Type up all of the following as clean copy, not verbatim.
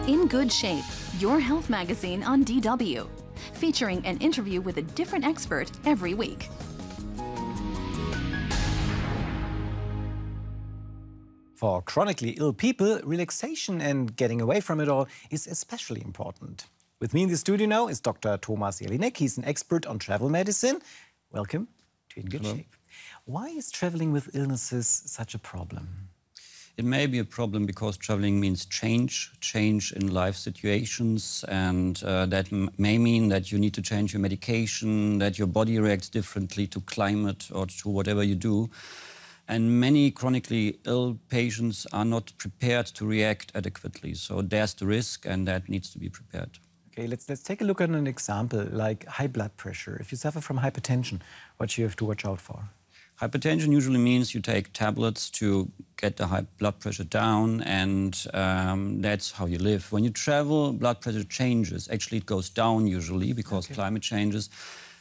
In Good Shape, your health magazine on DW, featuring an interview with a different expert every week. For chronically ill people, relaxation and getting away from it all is especially important. With me in the studio now is Dr. Tomas Jelinek. He's an expert on travel medicine. Welcome to In Good Hello. Shape. Why is traveling with illnesses such a problem? It may be a problem because traveling means change in life situations, and that may mean that you need to change your medication, that your body reacts differently to climate or to whatever you do. And many chronically ill patients are not prepared to react adequately. So there's the risk, and that needs to be prepared. Okay, let's take a look at an example like high blood pressure. If you suffer from hypertension, what do you have to watch out for? Hypertension usually means you take tablets to get the high blood pressure down, and that's how you live. When you travel, blood pressure changes. Actually, it goes down usually because climate changes.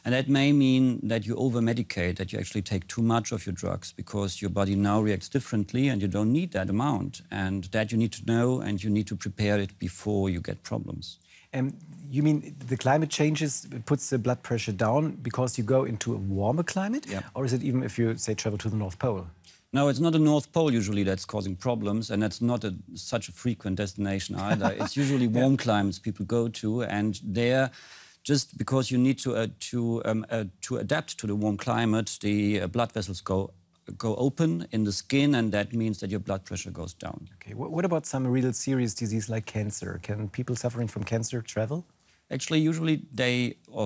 And that may mean that you over-medicate, that you actually take too much of your drugs because your body now reacts differently and you don't need that amount. And that you need to know, and you need to prepare it before you get problems. You mean the climate changes puts the blood pressure down because you go into a warmer climate? Yeah. Or is it even if you, say, travel to the North Pole? No, it's not the North Pole usually that's causing problems, and that's not such a frequent destination either. It's usually warm climates people go to, and there, just because you need to adapt to the warm climate, the blood vessels go open in the skin, and that means that your blood pressure goes down. Okay. What about some real serious disease like cancer? Can people suffering from cancer travel? Actually, usually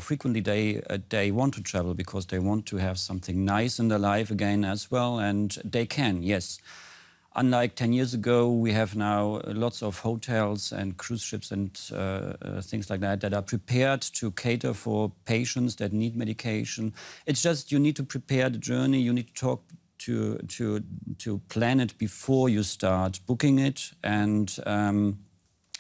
frequently they want to travel because they want to have something nice in their life again as well, and they can, yes. Unlike 10 years ago, we have now lots of hotels and cruise ships and things like that are prepared to cater for patients that need medication. It's just you need to prepare the journey, you need to talk to plan it before you start booking it, and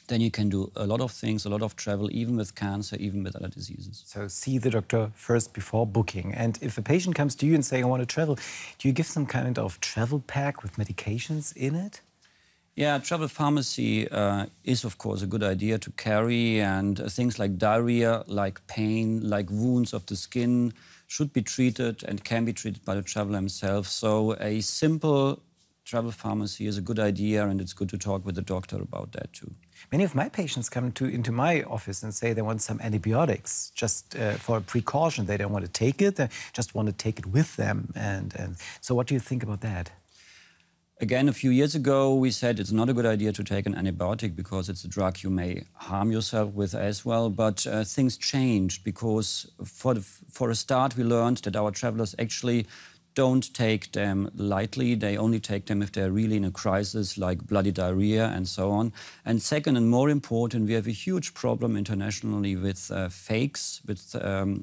then you can do a lot of things, a lot of travel, even with cancer, even with other diseases. So see the doctor first before booking. And if a patient comes to you and say, I want to travel, do you give some kind of travel pack with medications in it? Yeah, travel pharmacy is, of course, a good idea to carry. And things like diarrhea, like pain, like wounds of the skin should be treated and can be treated by the traveler himself. So a simple travel pharmacy is a good idea, and it's good to talk with the doctor about that too. Many of my patients come into my office and say they want some antibiotics just for a precaution. They don't want to take it, they just want to take it with them. And so what do you think about that? Again, a few years ago, we said it's not a good idea to take an antibiotic because it's a drug you may harm yourself with as well. But things changed because for a start, we learned that our travelers actually don't take them lightly. They only take them if they're really in a crisis, like bloody diarrhea and so on. And second, and more important, we have a huge problem internationally with fakes, with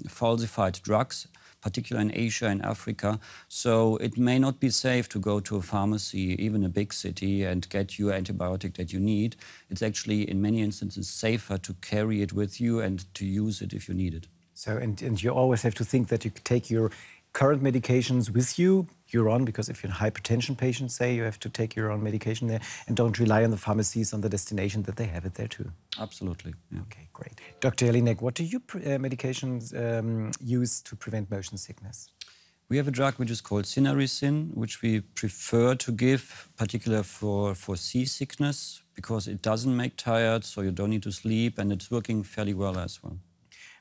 falsified drugs, particularly in Asia and Africa. So it may not be safe to go to a pharmacy, even a big city, and get your antibiotic that you need. It's actually, in many instances, safer to carry it with you and to use it if you need it. So, and you always have to think that you take your current medications with you, you're on, because if you're a hypertension patient, say, you have to take your own medication there, and don't rely on the pharmacies on the destination that they have it there too. Absolutely. Yeah. Okay, great. Dr. Jelinek, what do you medications use to prevent motion sickness? We have a drug which is called cinnarizine, which we prefer to give, particularly for seasickness, because it doesn't make tired, so you don't need to sleep, and it's working fairly well as well.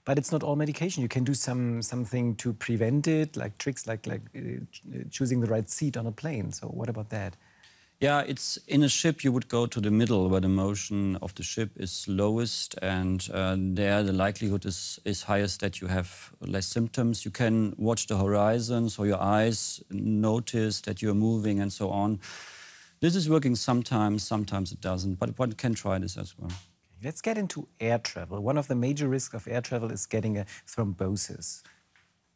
But it's not all medication. You can do something to prevent it, like tricks like choosing the right seat on a plane. So what about that? Yeah, it's in a ship you would go to the middle where the motion of the ship is lowest, and there the likelihood is highest that you have less symptoms. You can watch the horizon, so your eyes notice that you're moving and so on. This is working sometimes it doesn't, but one can try this as well. Let's get into air travel. One of the major risks of air travel is getting a thrombosis,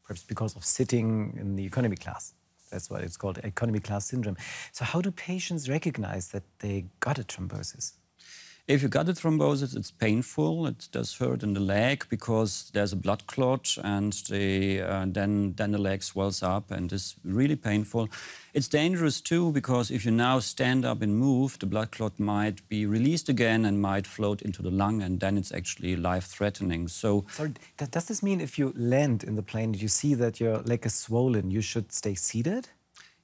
perhaps because of sitting in the economy class. That's why it's called economy class syndrome. So how do patients recognize that they got a thrombosis? If you got a thrombosis, it's painful. It does hurt in the leg because there's a blood clot, and then the leg swells up and is really painful. It's dangerous too because if you now stand up and move, the blood clot might be released again and might float into the lung, and then it's actually life-threatening. So, sorry, does this mean if you land in the plane and you see that your leg is swollen, you should stay seated?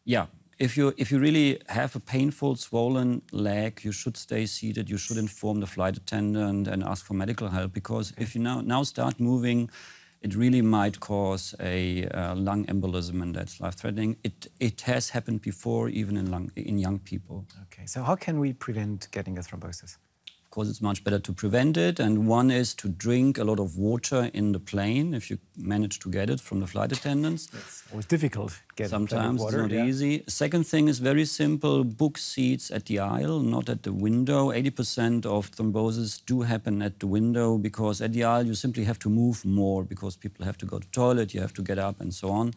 Yeah. If you really have a painful, swollen leg, you should stay seated. You should inform the flight attendant and ask for medical help, because if you now start moving, it really might cause a lung embolism, and that's life-threatening. It has happened before, even in young people. Okay, so how can we prevent getting a thrombosis? Of course, it's much better to prevent it, and one is to drink a lot of water in the plane if you manage to get it from the flight attendants. It's always difficult getting Sometimes water, it's not easy. Second thing is very simple: book seats at the aisle, not at the window. 80% of thrombosis do happen at the window, because at the aisle you simply have to move more because people have to go to the toilet, you have to get up and so on.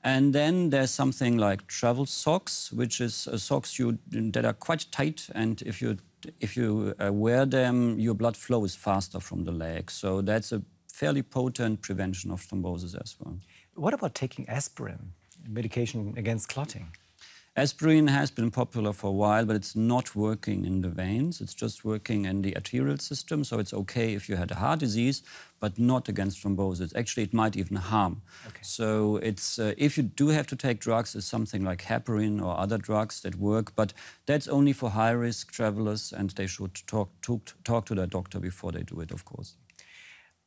And then there's something like travel socks, which is socks that are quite tight, and if you wear them, your blood flow is faster from the leg. So that's a fairly potent prevention of thrombosis as well. What about taking aspirin, medication against clotting? Aspirin has been popular for a while, but it's not working in the veins. It's just working in the arterial system. So it's okay if you had a heart disease, but not against thrombosis. Actually, it might even harm. Okay. So it's if you do have to take drugs, it's something like heparin or other drugs that work. But that's only for high-risk travelers, and they should talk to their doctor before they do it, of course.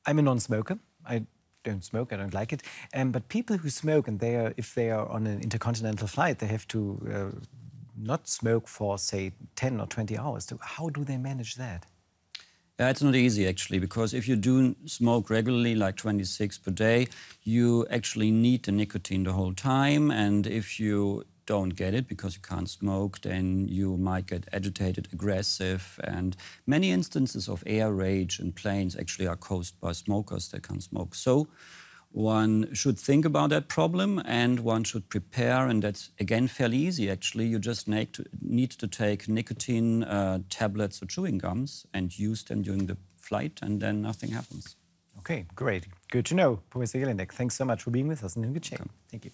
I'm a non-smoker. I don't smoke, I don't like it. But people who smoke, and if they are on an intercontinental flight, they have to not smoke for, say, 10 or 20 hours. So how do they manage that? Yeah, it's not easy, actually, because if you do smoke regularly, like 26 per day, you actually need the nicotine the whole time. And if you don't get it because you can't smoke, then you might get agitated, aggressive, and many instances of air rage in planes actually are caused by smokers that can't smoke. So one should think about that problem, and one should prepare, and that's again fairly easy actually. You just need to take nicotine tablets or chewing gums and use them during the flight, and then nothing happens. Okay, great. Good to know. Professor Jelinek, thanks so much for being with us and in good shape. Thank you.